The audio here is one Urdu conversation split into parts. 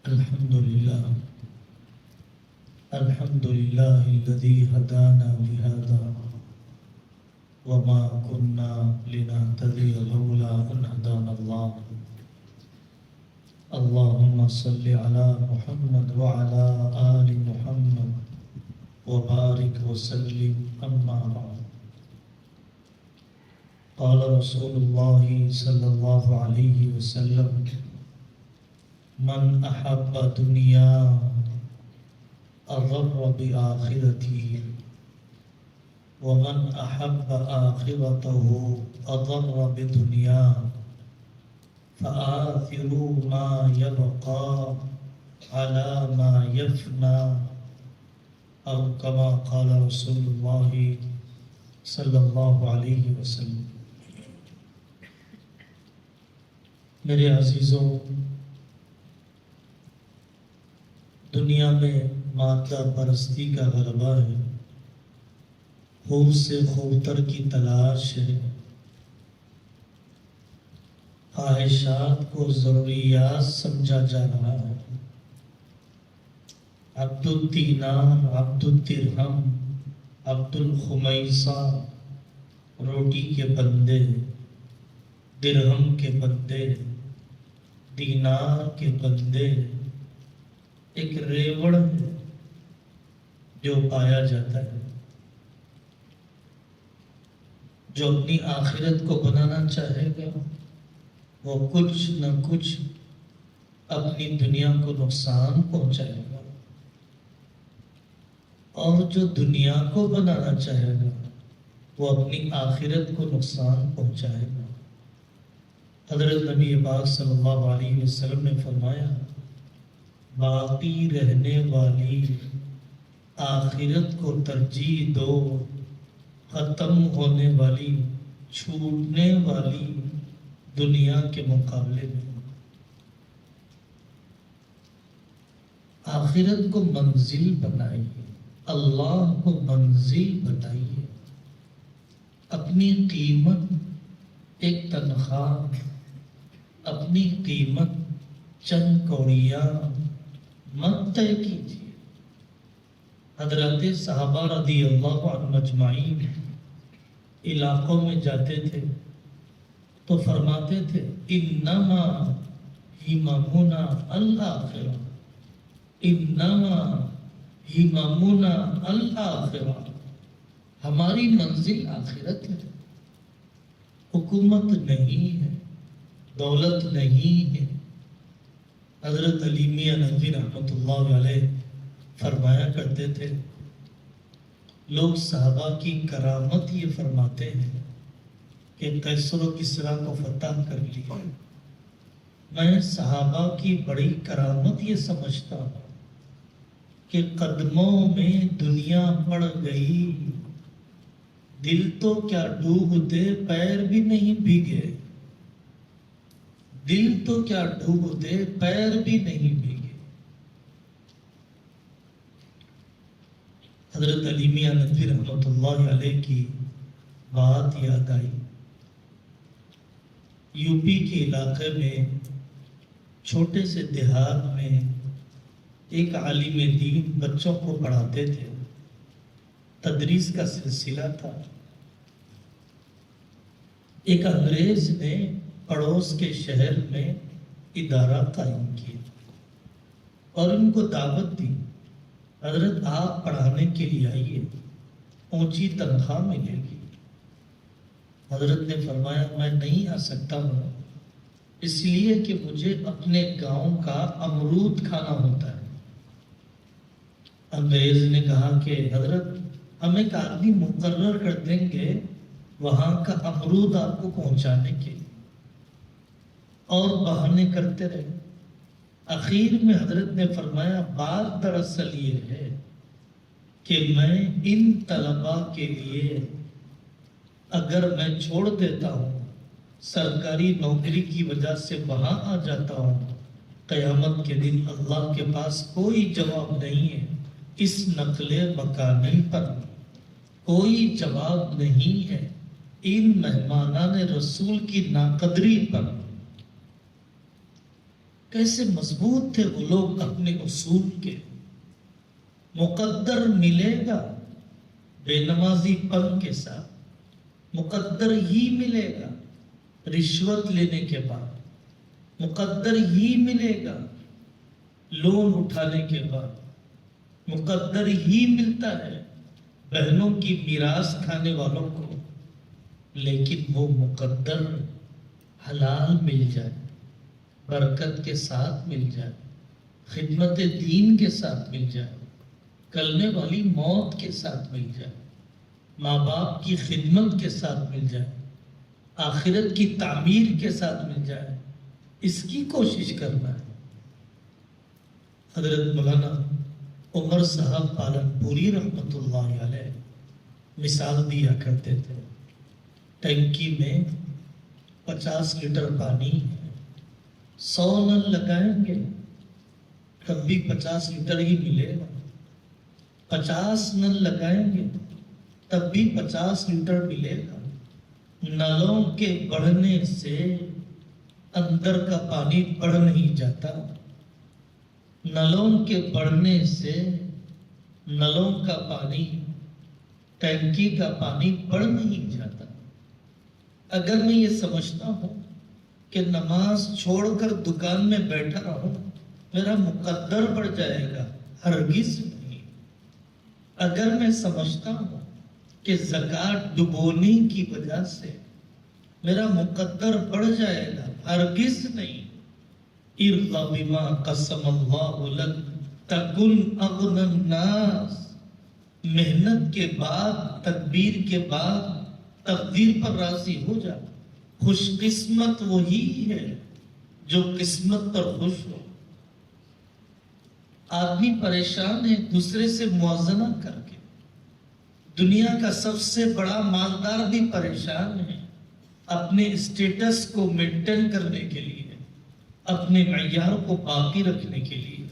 الحمد لله الحمد لله الذي هدانا لهذا وما كنا لنهتدي لولا أن هدانا الله. اللهم صل على محمد وعلى آل محمد وبارك وسلم. أما بعد، قال رسول الله صلى الله عليه وسلم: من أحب دنیا أضر بآخرته ومن أحب آخرته أضر بدنیا فآثروا ما يبقى على ما يفنى أو كما قال رسول الله صلی اللہ علیہ وسلم. میرے عزیزوں، دنیا میں مادہ پرستی کا غلبہ ہے، خوب سے خوبتر کی تلاش ہے، خواہشات کو ضروریات سمجھا جا رہا ہے. عبد الدینار، عبد الدرہم، عبد الخمیسہ، روٹی کے بندے، درہم کے بندے، دینار کے بندے، ایک ریوڑ ہے جو پایا جاتا ہے. جو اپنی آخرت کو بنانا چاہے گا وہ کچھ نہ کچھ اپنی دنیا کو نقصان پہنچائے گا، اور جو دنیا کو بنانا چاہے گا وہ اپنی آخرت کو نقصان پہنچائے گا. حضرت نبی پاک صلی اللہ علیہ وسلم نے فرمایا: باقی رہنے والی آخرت کو ترجیح دو ختم ہونے والی چھوٹنے والی دنیا کے مقابلے میں. آخرت کو منزل بنائیے، اللہ کو منزل بنائیے. اپنی قیمت ایک تنخواہ، اپنی قیمت چند کوڑیاں مت طے کیجیے. حضرات صحابہ رضی اللہ عنہم اجمعین علاقوں میں جاتے تھے تو فرماتے تھے: انما ہممنا الآخرہ، انما ہممنا الآخرہ. ہماری منزل آخرت ہے، حکومت نہیں ہے، دولت نہیں ہے. حضرت علی میاں ندوی رحمۃ اللہ علیہ فرمایا کرتے تھے، لوگ صحابہ کی کرامت یہ فرماتے ہیں کہ قیصر و کسریٰ کو فتح کر لیا. میں صحابہ کی بڑی کرامت یہ سمجھتا ہوں کہ قدموں میں دنیا پڑ گئی، دل تو کیا ڈوبتے پیر بھی نہیں بھیگے، دل تو کیا ڈوبتے پیر بھی نہیں بھیگے. حضرت علی میاں ندوی رحمۃ اللہ علیہ کی بات یاد آئی. یو پی کے علاقے میں چھوٹے سے دیہات میں ایک عالم دین بچوں کو پڑھاتے تھے، تدریس کا سلسلہ تھا. ایک انگریز نے پڑوس کے شہر میں ادارہ قائم کیا اور ان کو دعوت دی: حضرت آپ پڑھانے کے لیے آئیے، اونچی تنخواہ ملے گی. حضرت نے فرمایا: میں نہیں آ سکتا ہوں، اس لیے کہ مجھے اپنے گاؤں کا امرود کھانا ہوتا ہے. انگریز نے کہا کہ حضرت ہم ایک آدمی مقرر کر دیں گے وہاں کا امرود آپ کو پہنچانے کے لیے، اور بہانے کرتے رہے. اخیر میں حضرت نے فرمایا: بات دراصل یہ ہے کہ میں ان طلباء کے لیے اگر میں چھوڑ دیتا ہوں، سرکاری نوکری کی وجہ سے وہاں آ جاتا ہوں، قیامت کے دن اللہ کے پاس کوئی جواب نہیں ہے، اس نقل مکانی پر کوئی جواب نہیں ہے، ان مہمانان رسول کی ناقدری پر. کیسے مضبوط تھے وہ لوگ اپنے اصول کے. مقدر ملے گا بے نمازی پن کے ساتھ، مقدر ہی ملے گا رشوت لینے کے بعد، مقدر ہی ملے گا لون اٹھانے کے بعد، مقدر ہی ملتا ہے بہنوں کی میراث کھانے والوں کو. لیکن وہ مقدر حلال مل جائے، برکت کے ساتھ مل جائے، خدمت دین کے ساتھ مل جائے، کلنے والی موت کے ساتھ مل جائے، ماں باپ کی خدمت کے ساتھ مل جائے، آخرت کی تعمیر کے ساتھ مل جائے، اس کی کوشش کرنا ہے. حضرت مولانا عمر صاحب پالن پوری رحمت اللہ علیہ مثال دیا کرتے تھے. ٹینکی میں 50 لیٹر پانی ہے، 100 نل لگائیں گے تب بھی 50 لیٹر ہی ملے گا، 50 نل لگائیں گے تب بھی 50 لیٹر ملے گا. نلوں کے بڑھنے سے اندر کا پانی بڑھ نہیں جاتا، نلوں کے بڑھنے سے نلوں کا پانی، ٹینکی کا پانی بڑھ نہیں جاتا. اگر میں یہ سمجھتا ہوں کہ نماز چھوڑ کر دکان میں بیٹھا رہوں میرا مقدر بڑھ جائے گا، ہرگز نہیں. اگر میں سمجھتا ہوں کہ زکوٰۃ ڈبونے کی وجہ سے میرا مقدر بڑھ جائے گا، ہرگز نہیں. ارض بما قسم اللہ لک تکن اغنی الناس. محنت کے بعد، تدبیر کے بعد تقدیر پر راضی ہو جا. خوش قسمت وہی ہے جو قسمت پر خوش ہو. آدمی پریشان ہے دوسرے سے موازنہ کر کے. دنیا کا سب سے بڑا مالدار بھی پریشان ہے اپنے اسٹیٹس کو مینٹین کرنے کے لیے، اپنے معیار کو باقی رکھنے کے لیے.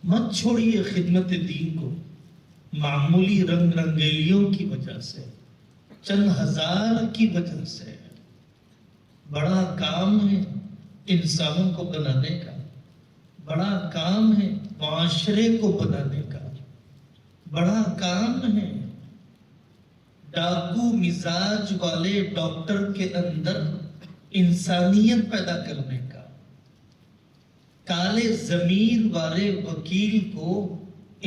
مت چھوڑیے خدمت دین کو معمولی رنگ رنگیلیوں کی وجہ سے، چند ہزار کی وجہ سے. بڑا کام ہے انسانوں کو بنانے کا، بڑا کام ہے معاشرے کو بنانے کا، بڑا کام ہے ڈاکو مزاج والے ڈاکٹر کے اندر انسانیت پیدا کرنے کا، کالے ضمیر والے وکیل کو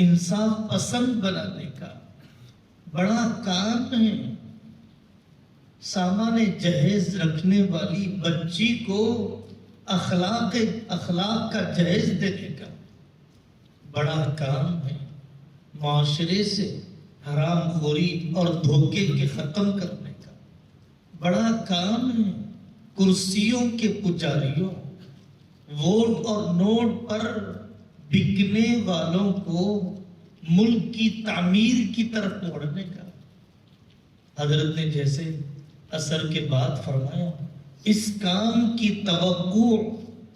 انصاف پسند بنانے کا. بڑا کام ہے سامان جہیز رکھنے والی بچی کو اخلاق کا جہیز دینے کا. بڑا کام ہے معاشرے سے حرام خوری اور دھوکے کے ختم کرنے کا. بڑا کام ہے کرسیوں کے پجاریوں، ووٹ اور نوٹ پر بکنے والوں کو ملک کی تعمیر کی طرف موڑنے کا. حضرت نے جیسے عصر کے بعد فرمایا اس کام کی توقع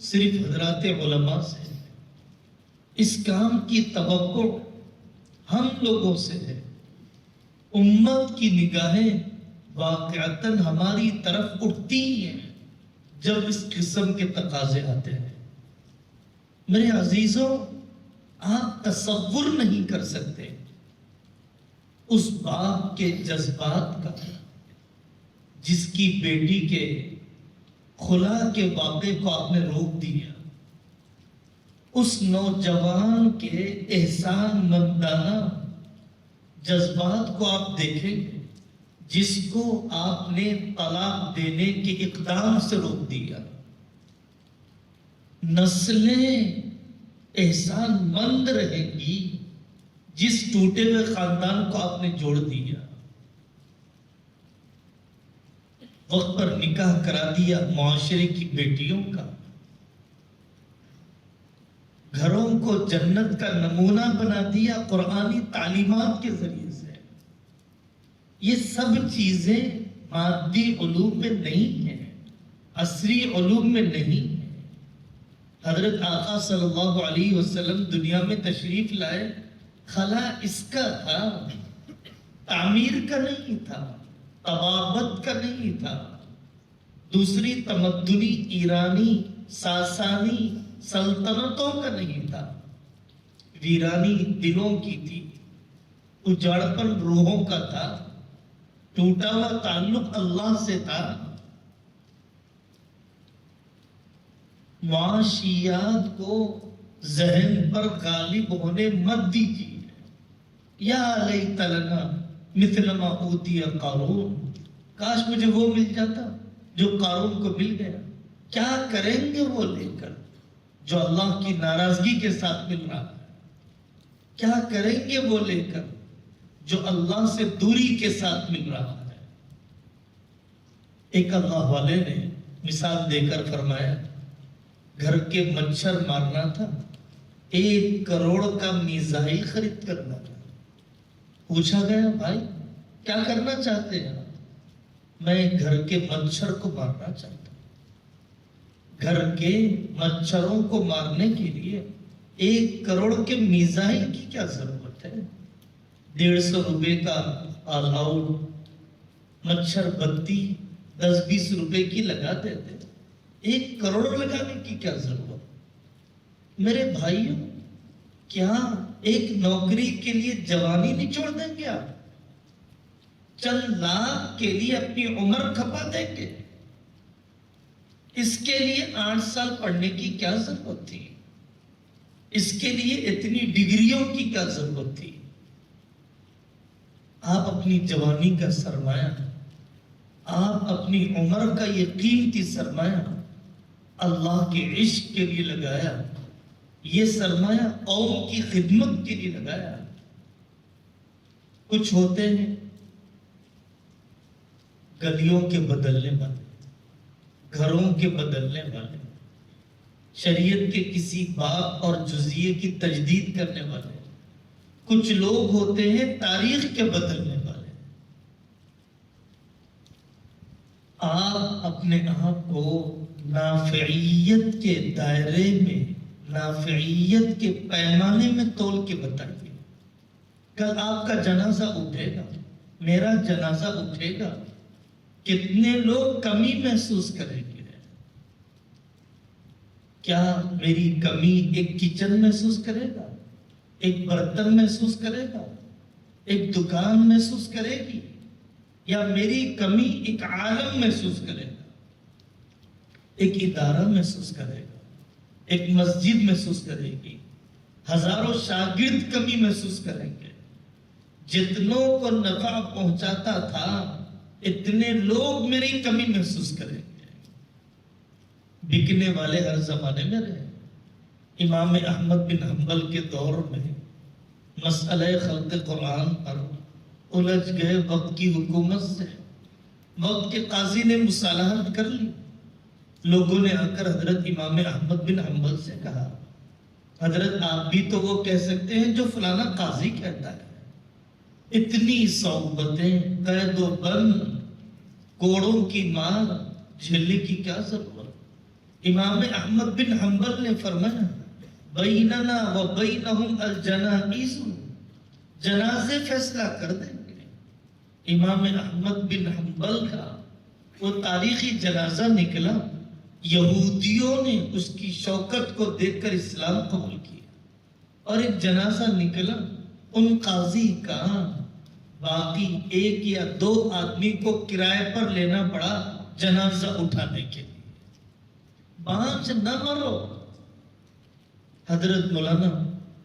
صرف حضرات علماء سے ہے، اس کام کی توقع ہم لوگوں سے ہے. امت کی نگاہیں واقعتاً ہماری طرف اٹھتی ہیں جب اس قسم کے تقاضے آتے ہیں. میرے عزیزوں، آپ تصور نہیں کر سکتے اس باپ کے جذبات کا جس کی بیٹی کے خلا کے واقعے کو آپ نے روک دیا. اس نوجوان کے احسان مندانہ جذبات کو آپ دیکھیں گے جس کو آپ نے طلاق دینے کے اقدام سے روک دیا. نسلیں احسان مند رہیں گی جس ٹوٹے ہوئے خاندان کو آپ نے جوڑ دیا. وقت پر نکاح کرا دیا معاشرے کی بیٹیوں کا، گھروں کو جنت کا نمونہ بنا دیا قرآنی تعلیمات کے ذریعے سے. یہ سب چیزیں مادی علوم میں نہیں ہیں، عصری علوم میں نہیں ہیں. حضرت آقا صلی اللہ علیہ وسلم دنیا میں تشریف لائے، خلا اس کا تھا، تعمیر کا نہیں تھا، طبابت کا نہیں تھا. دوسری تمدنی ایرانی ساسانی سلطنتوں کا نہیں تھا، ویرانی دلوں کی تھی، اجاڑپن روحوں کا تھا، ٹوٹا ہوا تعلق اللہ سے تھا۔ معاشیات کو ذہن پر غالب ہونے مت دیجیے۔ یا لیت لنا مثل ما اوتی قارون، کاش مجھے وہ مل جاتا جو قارون کو مل گیا۔ کیا کریں گے وہ لے کر جو اللہ کی ناراضگی کے ساتھ مل رہا ہے؟ کیا کریں گے وہ لے کر جو اللہ سے دوری کے ساتھ مل رہا ہے؟ ایک اللہ والے نے مثال دے کر فرمایا، گھر کے مچھر مارنا تھا، 1 کروڑ کا میزائل خرید کرنا تھا۔ پوچھا گیا، بھائی کیا کرنا چاہتے ہیں؟ میں گھر کے مچھر کو مارنا چاہتا ہوں۔ گھر کے مچھروں کو مارنے کے لیے 1 کروڑ کے میزائل کی کیا ضرورت ہے؟ 150 روپے کا آل آؤٹ مچھر بتی 10-20 روپے کی لگا دیتے، 1 کروڑ لگانے کی کیا ضرورت؟ میرے بھائیوں، کیا ایک نوکری کے لیے جوانی نہیں چھوڑ دیں گے آپ؟ چند لاکھ کے لیے اپنی عمر کھپا دیں گے؟ اس کے لیے 8 سال پڑھنے کی کیا ضرورت تھی؟ اس کے لیے اتنی ڈگریوں کی کیا ضرورت تھی؟ آپ اپنی جوانی کا سرمایہ، آپ اپنی عمر کا یہ قیمتی سرمایہ اللہ کے عشق کے لیے لگایا، یہ سرمایہ قوم کی خدمت کے لیے لگایا۔ کچھ ہوتے ہیں گلیوں کے بدلنے والے، گھروں کے بدلنے والے، شریعت کے کسی باب اور جزیے کی تجدید کرنے والے۔ کچھ لوگ ہوتے ہیں تاریخ کے بدلنے والے۔ آپ اپنے آپ کو نافعیت کے دائرے میں، نافعیت کے پیمانے میں تول کے بتائیے۔ کل آپ کا جنازہ اٹھے گا، میرا جنازہ اٹھے گا، کتنے لوگ کمی محسوس کریں گے؟ کیا میری کمی ایک کچن محسوس کرے گا، ایک برتن محسوس کرے گا، ایک دکان محسوس کرے گی، یا میری کمی ایک عالم محسوس کرے گا، ایک ادارہ محسوس کرے گا، ایک مسجد محسوس کرے گی، ہزاروں شاگرد کمی محسوس کریں گے؟ جتنوں کو نفع پہنچاتا تھا اتنے لوگ میری کمی محسوس کریں گے۔ بکنے والے ہر زمانے میں رہے۔ امام احمد بن حنبل کے دور میں مسئلہ خلق قرآن پر الجھ گئے وقت کی حکومت سے۔ وقت کے قاضی نے مصالحت کر لی۔ لوگوں نے آ کر حضرت امام احمد بن حنبل سے کہا، حضرت آپ بھی تو وہ کہہ سکتے ہیں جو فلانا قاضی کہتا ہے۔ اتنی صعوبتیں، قید و بند، کوڑوں کی مار جھیلنے کی کیا ضرورت؟ امام احمد بن حنبل نے فرمایا، بیننا و بینہم الجنائز، جنازے فیصلہ کر دیں گے۔ امام احمد بن حنبل کا وہ تاریخی جنازہ نکلا، یہودیوں نے اس کی شوکت کو دیکھ کر اسلام قبول کیا، اور ایک جنازہ نکلا ان قاضی کا، باقی 1 یا 2 آدمی کو کرائے پر لینا پڑا جنازہ اٹھانے کے لیے۔ بانچ نہ مرو۔ حضرت مولانا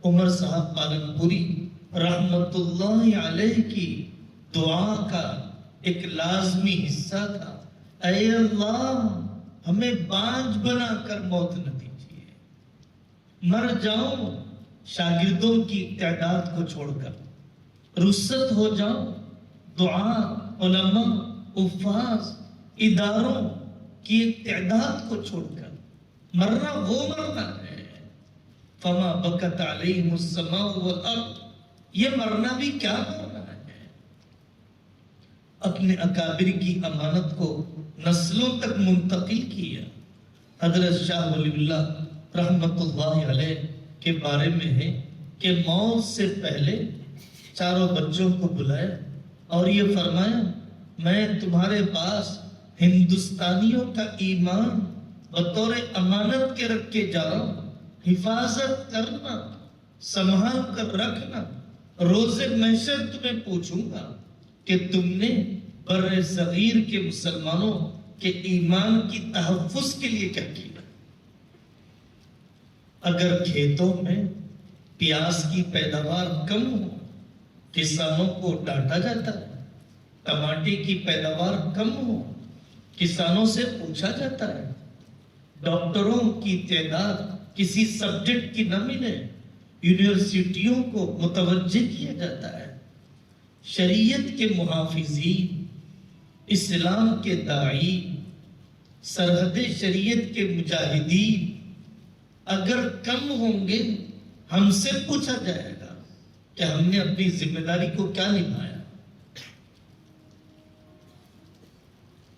عمر صاحب پالنپوری رحمت اللہ علیہ کی دعا کا ایک لازمی حصہ تھا، اے اللہ ہمیں بانج بنا کر موت نہ دیجیے، مر جاؤں شاگردوں کی تعداد کو چھوڑ کر، رخصت ہو جاؤں دعا، علماء، حفاظ، اداروں کی ایک تعداد کو چھوڑ کر۔ مرنا وہ مرنا ہے، فما بکت علیہم السماء والارض، یہ مرنا بھی کیا مرنا ہے؟ اپنے اکابر کی امانت کو نسلوں تک منتقل کیا۔ حضرت شاہ ولی اللہ رحمت اللہ علیہ کے بارے میں ہے کہ موت سے پہلے چاروں بچوں کو بلایا اور یہ فرمایا، میں تمہارے پاس ہندوستانیوں کا ایمان بطور امانت کے رکھ کے جا رہا ہوں، حفاظت کرنا، سنبھال کر رکھنا، روز محشر تمہیں پوچھوں گا کہ تم نے بر صغیر کے مسلمانوں کے ایمان کی تحفظ کے لیے کیا کیا۔ اگر کھیتوں میں پیاز کی پیداوار کم ہو، کسانوں کو ڈانٹا جاتا ہے، ٹماٹر کی پیداوار کم ہو، کسانوں سے پوچھا جاتا ہے، ڈاکٹروں کی تعداد کسی سبجیکٹ کی نہ ملے، یونیورسٹیوں کو متوجہ کیا جاتا ہے، شریعت کے محافظین، اسلام کے داعی، سرحد شریعت کے مجاہدین اگر کم ہوں گے، ہم سے پوچھا جائے گا کہ ہم نے اپنی ذمہ داری کو کیا نبھایا۔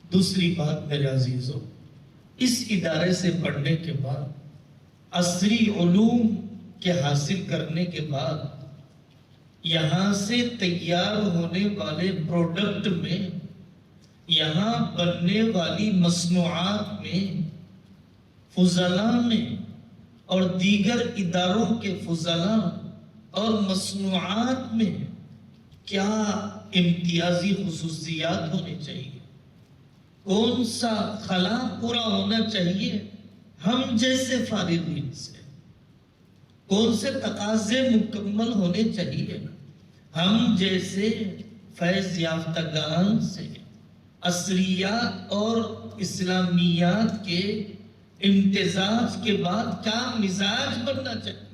دوسری بات میرے عزیزوں، اس ادارے سے پڑھنے کے بعد، عصری علوم کے حاصل کرنے کے بعد، یہاں سے تیار ہونے والے پروڈکٹ میں، یہاں بننے والی مصنوعات میں، فضلاء میں اور دیگر اداروں کے فضلاء اور مصنوعات میں کیا امتیازی خصوصیات ہونی چاہیے، کون سا خلا پورا ہونا چاہیے ہم جیسے فارغین سے، کون سے تقاضے مکمل ہونے چاہیے ہم جیسے فیض یافتگان سے، عصریات اور اسلامیات کے امتزاج کے بعد کیا مزاج بننا چاہیے۔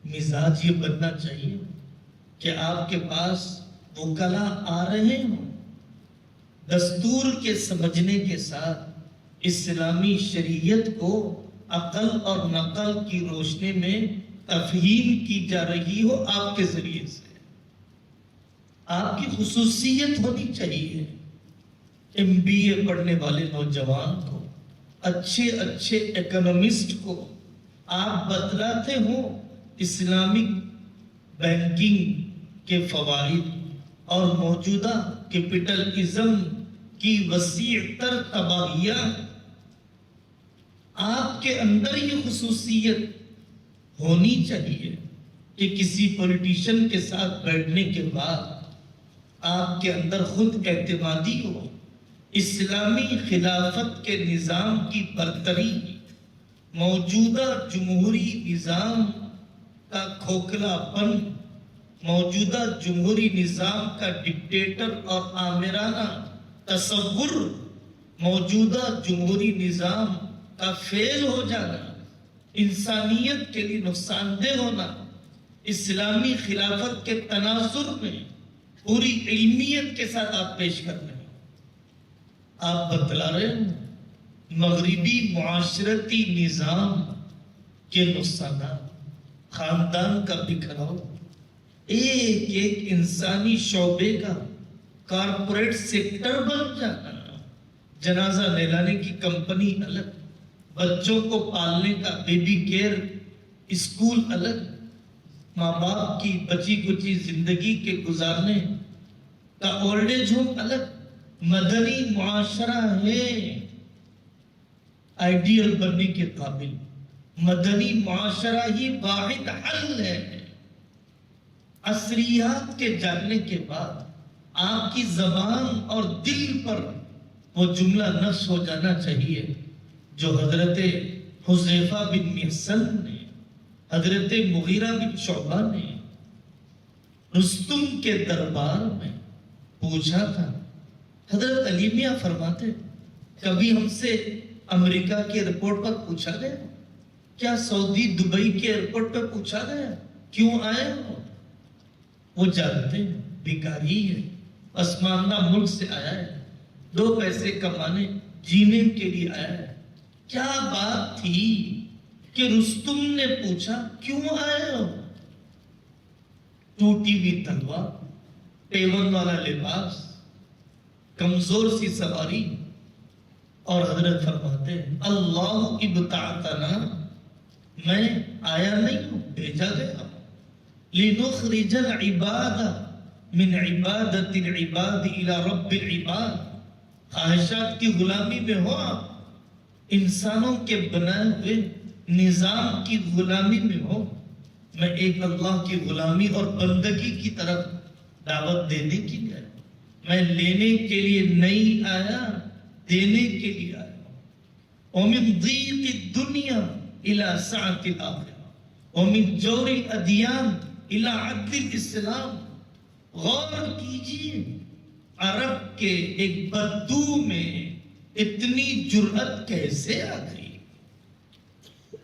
مزاج یہ بننا چاہیے کہ آپ کے پاس وکلاء آ رہے ہوں، دستور کے سمجھنے کے ساتھ اسلامی شریعت کو عقل اور نقل کی روشنی میں تفہیم کی جا رہی ہو آپ کے ذریعے سے۔ آپ کی خصوصیت ہونی چاہیے MBA پڑھنے والے نوجوان کو، اچھے اکنومسٹ کو آپ بتلاتے ہو اسلامک بینکنگ کے فوائد اور موجودہ کیپٹلزم کی وسیع تر تباہیاں۔ آپ کے اندر یہ خصوصیت ہونی چاہیے کہ کسی پولیٹیشین کے ساتھ بیٹھنے کے بعد آپ کے اندر خود اعتمادی ہو، اسلامی خلافت کے نظام کی برتری، موجودہ جمہوری نظام کا کھوکھلا پن، موجودہ جمہوری نظام کا ڈکٹیٹر اور آمرانہ تصور، موجودہ جمہوری نظام کا فیل ہو جانا، انسانیت کے لیے نقصان دہ ہونا، اسلامی خلافت کے تناظر میں پوری علمیت کے ساتھ آپ پیش کر رہے ہیں۔ آپ بتلا رہے ہیں مغربی معاشرتی نظام کے نقصانات، خاندان کا بکھراؤ، ایک انسانی شعبے کا کارپوریٹ سیکٹر بن جانا، جنازہ نہلانے کی کمپنی الگ، بچوں کو پالنے کا بیبی کیئر اسکول الگ، ماں باپ کی بچی کچی زندگی کے گزارنے کا اولڈ ایج ہوم الگ۔ مدنی معاشرہ ہے آئیڈیل بننے کے قابل، مدنی معاشرہ ہی واحد حل ہے۔ عصریات کے جاننے کے بعد آپ کی زبان اور دل پر وہ جملہ نفس ہو جانا چاہیے جو حضرت حذیفہ بن محصن نے، حضرت مغیرہ بن شعبہ نے رستم کے دربار میں پوچھا تھا۔ حضرت علی میاں فرماتے کبھی ہم سے امریکہ کے ایئرپورٹ پر پوچھا گیا، کیا سعودی دبئی کے ایئرپورٹ پر پوچھا گیا کیوں آئے ہو؟ وہ جانتے ہیں بیکاری ہے، پسماندہ ملک سے آیا ہے، 2 پیسے کمانے جینے کے لیے آیا ہے۔ کیا بات تھی کہ رستم نے پوچھا کیوں آئے ہو؟ ٹوٹی ہوئی تلوار، پیون والا لباس، کمزور سی سواری، اور حضرت فرماتے ہیں اللہ ابتعثنا، میں آیا نہیں ہوں، بھیجا گیا ہوں، لنخرج العباد من عبادت العباد الى رب العباد، خواہشات کی غلامی میں ہو آپ، انسانوں کے بنائے ہوئے نظام کی غلامی میں ہو، میں ایک اللہ کی غلامی اور بندگی کی طرف دعوت دینے کے لیے آیا، میں لینے کے لیے نہیں آیا، دینے کے لیے آیا ہوں۔ وَمِن ضِيقِ الدُّنْيَا إِلَى سَعَةِ الْآخِرَةِ وَمِن جَوْرِ الْأَدْيَانِ إِلَى عَدْلِ الْإِسْلَامِ۔ غور کیجئے عرب کے ایک بدو میں اتنی جرأت کیسے آ گئی؟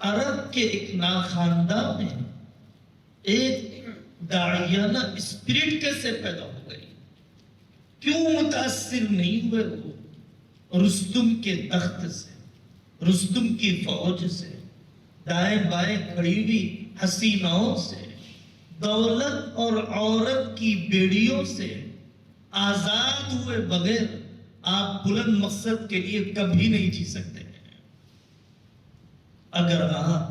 عرب کے ایک ناخواندہ میں ایک داعیانہ اسپرٹ کیسے پیدا ہو گئی؟ کیوں متاثر نہیں ہوئے وہ رستم کے تخت سے، رستم کی فوج سے، دائیں بائیں کھڑی ہوئی حسیناؤں سے، دولت اور عورت کی بیڑیوں سے آزاد ہوئے بغیر آپ بلند مقصد کے لیے کبھی نہیں جی سکتے ہیں۔ اگر آپ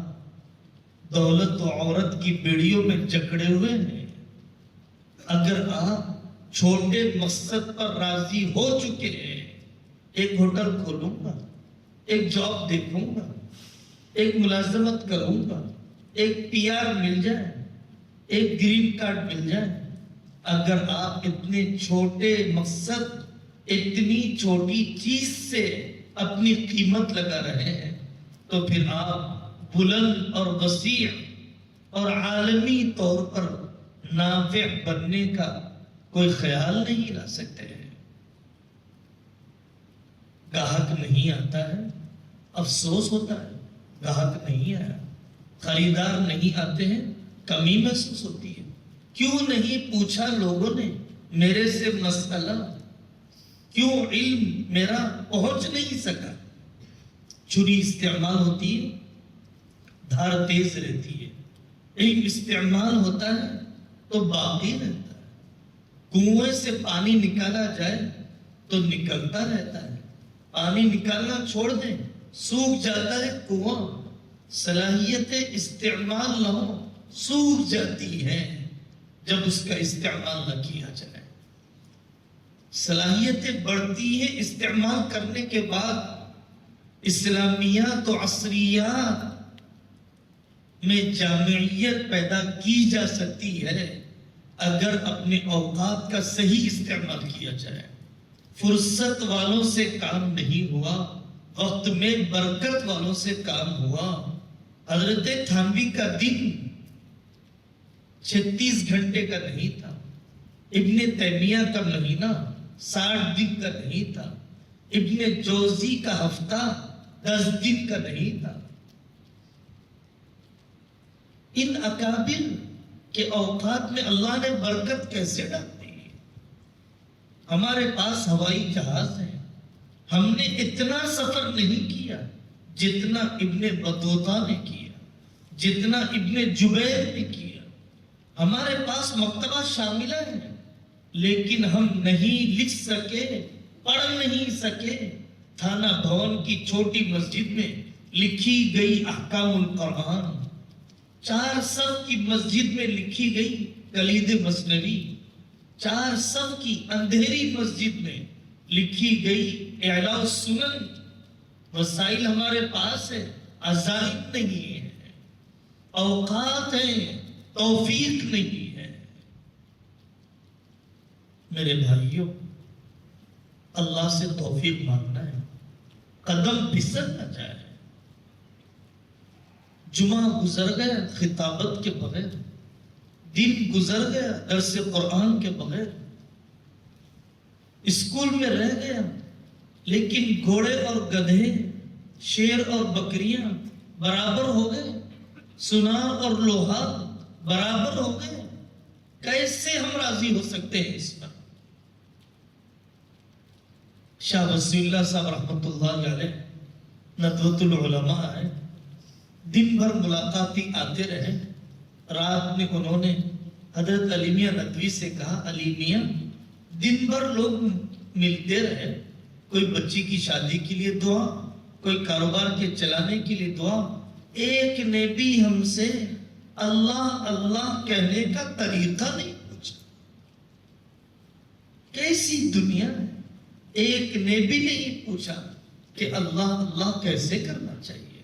دولت و عورت کی بیڑیوں میں جکڑے ہوئے ہیں، اگر آپ چھوٹے مقصد پر راضی ہو چکے ہیں، ایک ہوٹل کھولوں گا، ایک جاب دیکھوں گا، ایک ملازمت کروں گا، ایک پی آر مل جائے، ایک گرین کارڈ مل جائے، اگر آپ اتنے چھوٹے مقصد، اتنی چھوٹی چیز سے اپنی قیمت لگا رہے ہیں، تو پھر آپ بلند اور وسیع اور عالمی طور پر نافع بننے کا کوئی خیال نہیں لا سکتے ہیں۔ گاہک نہیں آتا ہے، افسوس ہوتا ہے، گاہک نہیں آیا، خریدار نہیں آتے ہیں، کمی محسوس ہوتی ہے۔ کیوں نہیں پوچھا لوگوں نے میرے سے مسئلہ؟ کیوں علم میرا پہنچ نہیں سکا؟ چھری استعمال ہوتی ہے، دھار تیز رہتی ہے، علم استعمال ہوتا ہے تو باقی رہتا ہے۔ کنویں سے پانی نکالا جائے تو نکلتا رہتا ہے، پانی نکالنا چھوڑ دیں سوکھ جاتا ہے کنواں۔ صلاحیت استعمال نہ ہو سوکھ جاتی ہے جب اس کا استعمال نہ کیا جائے۔ صلاحیتیں بڑھتی ہیں استعمال کرنے کے بعد۔ اسلامیات و عصریات میں جامعیت پیدا کی جا سکتی ہے اگر اپنے اوقات کا صحیح استعمال کیا جائے۔ فرصت والوں سے کام نہیں ہوا، وقت میں برکت والوں سے کام ہوا۔ حضرت تھانوی کا دن 36 گھنٹے کا نہیں تھا، ابن تیمیہ کا مہینہ 60 دن کا نہیں تھا، ابن جوزی کا ہفتہ 10 دن کا نہیں تھا۔ ان اکابر کے اوقات میں اللہ نے برکت کیسے ڈال دی؟ ہمارے پاس ہوائی جہاز ہے، ہم نے اتنا سفر نہیں کیا جتنا ابن بطوطہ نے کیا، جتنا ابن جبیر نے کیا۔ ہمارے پاس مکتبہ شاملہ ہے لیکن ہم نہیں لکھ سکے، پڑھ نہیں سکے۔ تھانہ بھون کی چھوٹی مسجد میں لکھی گئی احکام القرآن، 4 صف کی مسجد میں لکھی گئی کلید مثنوی، 4 صف کی اندھیری مسجد میں لکھی گئی اعلاء السنن۔ وسائل ہمارے پاس ہے، عزائم نہیں ہے، اوقات ہیں، توفیق نہیں ہے۔ میرے بھائیوں، اللہ سے توفیق مانگنا ہے، قدم پھسل نہ جائے۔ جمعہ گزر گیا خطابت کے بغیر، دن گزر گیا درس قرآن کے بغیر، اسکول میں رہ گیا لیکن گھوڑے اور گدھے، شیر اور بکریاں برابر ہو گئے، سنار اور لوہا برابر ہو گئے۔ کیسے ہم راضی ہو سکتے ہیں اس پر؟ شاہ وصی اللہ صاحب رحمۃ اللہ علیہ ندوۃ العلماء ہے، دن بھر ملاقاتی آتے رہے۔ رات میں انہوں نے حضرت علی میاں ندوی سے کہا، علی میاں دن بھر لوگ ملتے رہے، کوئی بچی کی شادی کے لیے دعا، کوئی کاروبار کے چلانے کے لیے دعا، ایک نے بھی ہم سے اللہ اللہ کہنے کا طریقہ نہیں پوچھا۔ کیسی دنیا ہے، ایک نے بھی نہیں پوچھا کہ اللہ اللہ کیسے کرنا چاہیے۔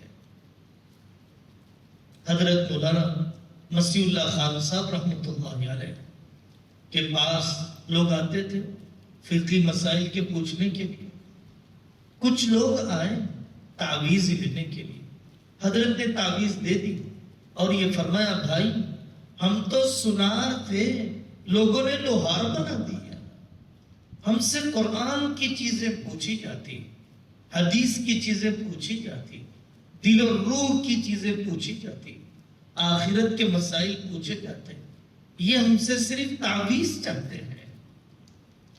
حضرت مولانا مسیح اللہ خان صاحب رحمۃ اللہ علیہ کے پاس لوگ آتے تھے فقہی مسائل کے پوچھنے کے لیے۔ کچھ لوگ آئے تعویذ لینے کے لیے، حضرت نے تعویذ دے دی اور یہ فرمایا بھائی ہم تو سنار تھے، لوگوں نے لوہار بنا دیا، ہم سے قرآن کی چیزیں پوچھی جاتی، حدیث کی چیزیں پوچھی جاتی، دل و روح کی چیزیں پوچھی جاتی، آخرت کے مسائل پوچھے جاتے، یہ ہم سے صرف تعویذ چاہتے ہیں۔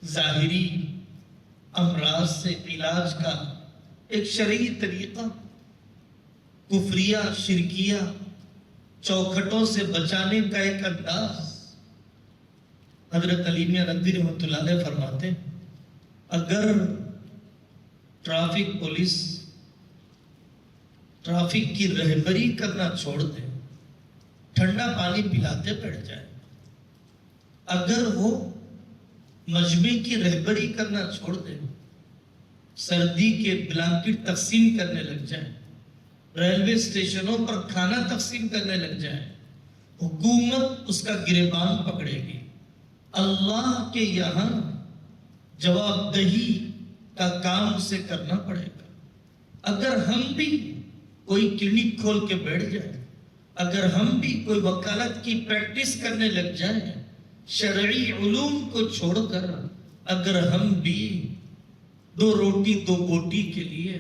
ظاہری امراض سے علاج کا ایک شرعی طریقہ، کفریہ شرکیہ چوکھٹوں سے بچانے کا ایک انداز۔ حضرت علی میاں ندوی رحمۃ اللہ علیہ فرماتے ہیں اگر ٹریفک پولیس ٹریفک کی رہبری کرنا چھوڑ دے، ٹھنڈا پانی پلاتے بیٹھ جائے، اگر وہ مجمع کی رہبری کرنا چھوڑ دے، سردی کے بلانکٹ تقسیم کرنے لگ جائے، ریلوے اسٹیشنوں پر کھانا تقسیم کرنے لگ جائے، حکومت اس کا گریبان پکڑے گی، اللہ کے یہاں جواب دہی کا کام اسے کرنا پڑے گا۔ اگر ہم بھی کوئی کلینک کھول کے بیٹھ جائے، اگر ہم بھی کوئی وکالت کی پریکٹس کرنے لگ جائیں، شرعی علوم کو چھوڑ کر اگر ہم بھی دو روٹی دو بوٹی کے لیے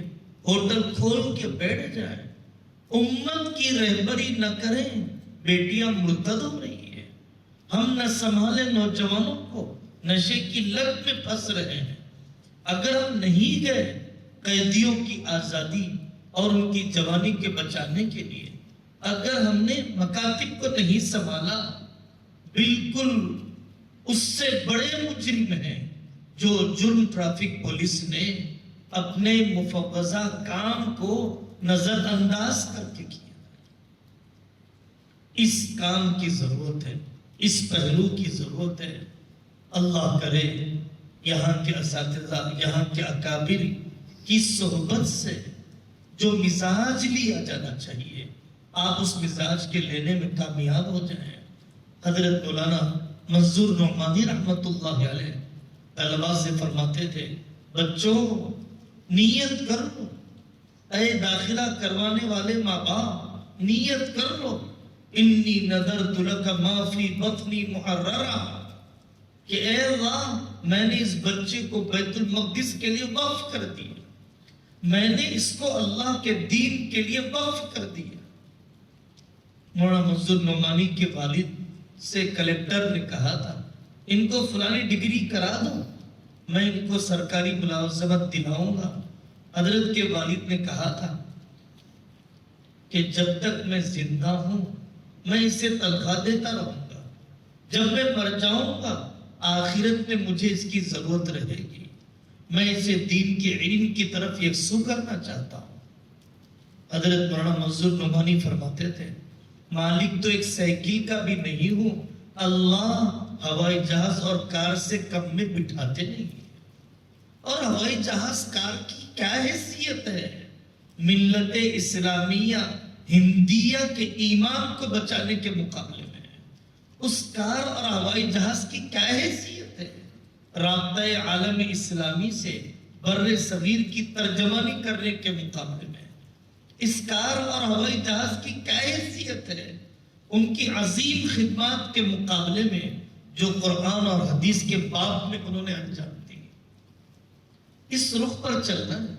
ہوٹل کھول کے بیٹھ جائیں، امت کی رہبری نہ کریں، بیٹیاں مرتد ہو رہی ہیں، ہم نہ سنبھالیں نوجوانوں کو، نشے کی لت میں پھنس رہے ہیں، اگر ہم نہیں گئے قیدیوں کی آزادی اور ان کی جوانی کے بچانے کے لیے، اگر ہم نے مکاتب کو نہیں سنبھالا، بالکل اس سے بڑے مجرم ہیں جو جرم ٹریفک پولیس نے اپنے مفوضہ کام کو نظر انداز کر کے کیا۔ اس کام کی ضرورت ہے، اس پہلو کی ضرورت ہے۔ اللہ کرے یہاں کے اساتذہ، یہاں کے اکابر کی صحبت سے جو مزاج لیا جانا چاہیے، آپ اس مزاج کے لینے میں کامیاب ہو جائیں۔ حضرت مولانا منظور نعمانی رحمت اللہ علیہ طلباء سے فرماتے تھے بچوں نیت کر لو، اے داخلہ کروانے والے ماں باپ نیت کر لو، انی نذرت لک ما فی بطنی محررا، کہ اے اللہ میں نے اس بچے کو بیت المقدس کے لیے وقف کر دیا، میں نے اس کو اللہ کے دین کے لیے وقف کر دیا۔ مولانا منظور نعمانی کے والد سے کلیکٹر نے کہا تھا ان کو فلانی ڈگری کرا دو، میں ان کو سرکاری ملازمت دلاؤں گا۔ حضرت کے والد نے کہا تھا کہ جب تک میں زندہ ہوں میں اسے تنخواہ دیتا رہوں گا، جب میں مر جاؤں گا آخرت میں مجھے اس کی ضرورت رہے گی، میں اسے دین کے علم کی طرف یکسو کرنا چاہتا ہوں۔ حضرت مولانا منظور نعمانی فرماتے تھے مالک تو ایک سائیکل کا بھی نہیں ہوں، اللہ ہوائی جہاز اور کار سے کم میں بٹھاتے نہیں، اور ہوائی جہاز کار کی کیا حیثیت ہے ملت اسلامیہ ہندیہ کے ایمان کو بچانے کے مقابلے میں؟ اس کار اور ہوائی جہاز کی کیا حیثیت ہے رابطہ عالم اسلامی سے بر صغیر کی ترجمانی کرنے کے مقابلے میں؟ اس کار اور ہوائی جہاز کی کیا حیثیت ہے ان کی عظیم خدمات کے مقابلے میں جو قرآن اور حدیث کے باب میں انہوں نے انجام دی؟ اس رخ پر چلنا ہے،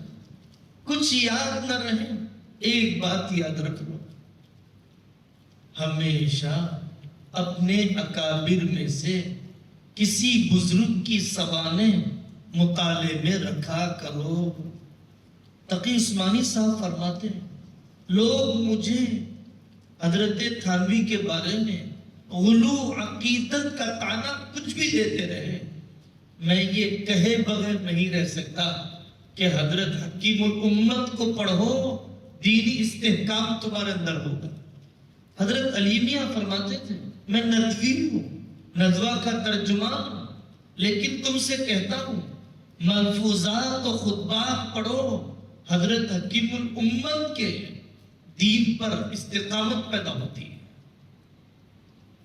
کچھ یاد نہ رہے، ایک بات یاد رکھ لو، ہمیشہ اپنے اکابر میں سے کسی بزرگ کی سوانح مطالعے میں رکھا کرو۔ تقی عثمانی صاحب فرماتے ہیں لوگ مجھے حضرت تھانوی کے بارے میں غلو عقیدت کا طعنہ کچھ بھی دیتے رہے، میں یہ کہے بغیر نہیں رہ سکتا کہ حضرت حکیم الامت کو پڑھو، دینی استحکام تمہارے اندر ہوگا۔ حضرت علی میاں فرماتے تھے میں ندوی ہوں، ندوہ کا ترجمان ہوں، لیکن تم سے کہتا ہوں ملفوظات و خطبات پڑھو، حضرت حکیم الامت کے دین پر استقامت پیدا ہوتی ہے.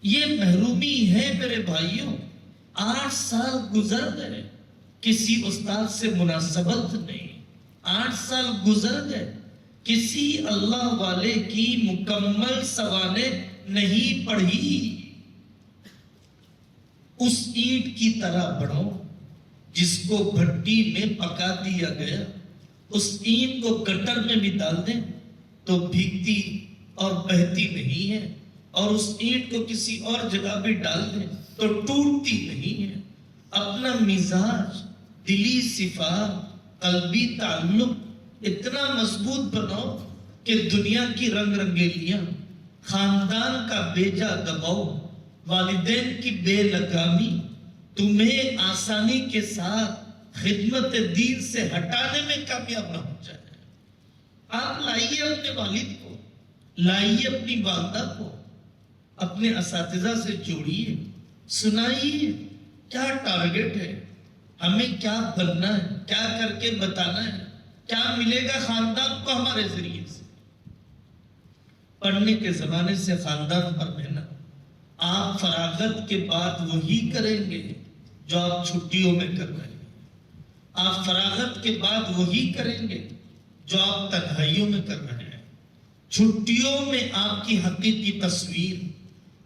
یہ محرومی ہے میرے بھائیوں. 8 سال گزر گئے, کسی استاد سے مناسبت نہیں. 8 سال گزر گئے, کسی اللہ والے کی مکمل سوانح نہیں پڑھی. اس اینٹ کی طرح بڑھو جس کو بھٹی میں پکا دیا گیا. اس اینٹ کو گٹر میں بھی ڈال دیں تو بھیگتی اور بہتی نہیں ہے, اور اس اینٹ کو کسی اور جگہ بھی ڈال دیں تو ٹوٹتی نہیں ہے. اپنا مزاج, دلی صفات, قلبی تعلق اتنا مضبوط بناؤ کہ دنیا کی رنگ رنگیلیاں, خاندان کا بیجا دباؤ, والدین کی بے لگامی تمہیں آسانی کے ساتھ خدمت دین سے ہٹانے میں کامیاب نہ ہو جائے. آپ لائیے اپنے والد کو, لائیے اپنی والدہ کو, اپنے اساتذہ سے جوڑیے, سنائیے کیا ٹارگٹ ہے, ہمیں کیا بننا ہے, کیا کر کے بتانا ہے, کیا ملے گا خاندان کو ہمارے ذریعے سے. پڑھنے کے زمانے سے خاندان پر محنت. آپ فراغت کے بعد وہی کریں گے جو آپ چھٹیوں میں کر رہے ہیں. آپ فراغت کے بعد وہی کریں گے جو آپ تنہائیوں میں کر رہے ہیں. چھٹیوں میں آپ کی حقیقی تصویر,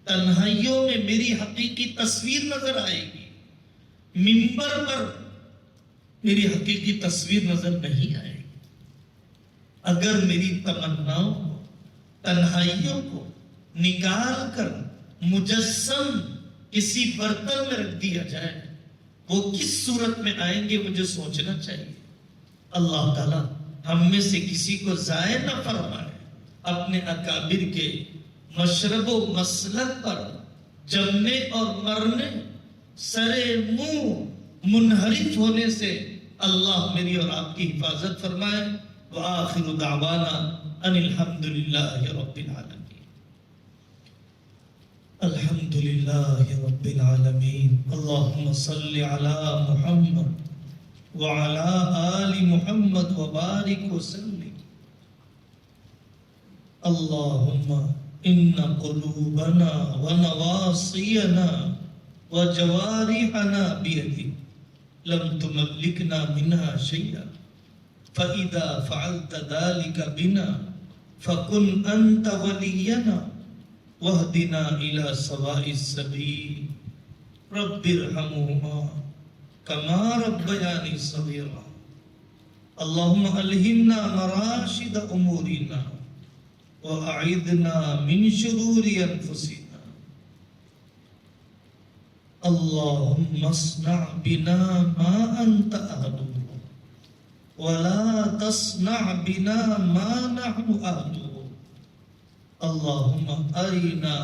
تنہائیوں میں میری حقیقی تصویر نظر آئے گی. منبر پر میری حقیقی تصویر نظر نہیں آئے گی. اگر میری تمناؤں کو, تنہائیوں کو نکال کر مجسم کسی برتن میں رکھ دیا جائے, وہ کس صورت میں آئیں گے مجھے سوچنا چاہیے. اللہ تعالیٰ ہم میں سے کسی کو ضائع نہ فرمائے. اپنے اکابر کے مشرب و مسلک پر جمنے اور مرنے, سرے منہ منحرف ہونے سے اللہ میری اور آپ کی حفاظت فرمائے. وآخر دعوانا ان الحمدللہ رب العالمین. الحمد لله رب العالمين. اللهم صل على محمد وعلى آل محمد وبارك وسلم. اللهم إن قلوبنا ونواصينا وجوارحنا بيدك لم تملكنا منها شيئا, فإذا فعلت ذلك بنا فكن أنت ولينا وَاهْدِنَا إِلَى سَوَاءِ السَّبِيلِ. رَبِّ ارْحَمْهُمَا كَمَا رَبَّيَانِي صَغِيرًا. اللهم ألهمنا مراشد أمورنا وأعذنا من شرور أنفسنا. اللهم اصنع بنا ما أنت أهله ولا تصنع بنا ما نحن أهله. اللهم أرنا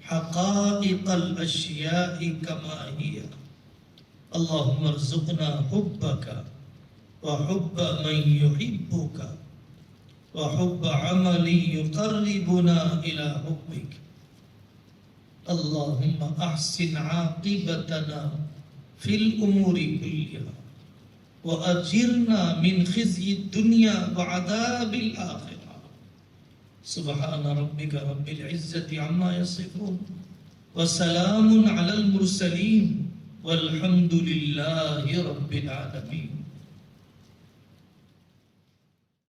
حقائق الأشياء كما هي. اللهم ارزقنا حبك وحب من يحبك وحب عمل يقربنا إلى حبك. اللهم أحسن عاقبتنا في الأمور كلها وأجرنا من خزي الدنيا وعذاب الآخرة. سبحان ربك رب العزة عما يصفون وسلام على المرسلين والحمد لله رب العالمين.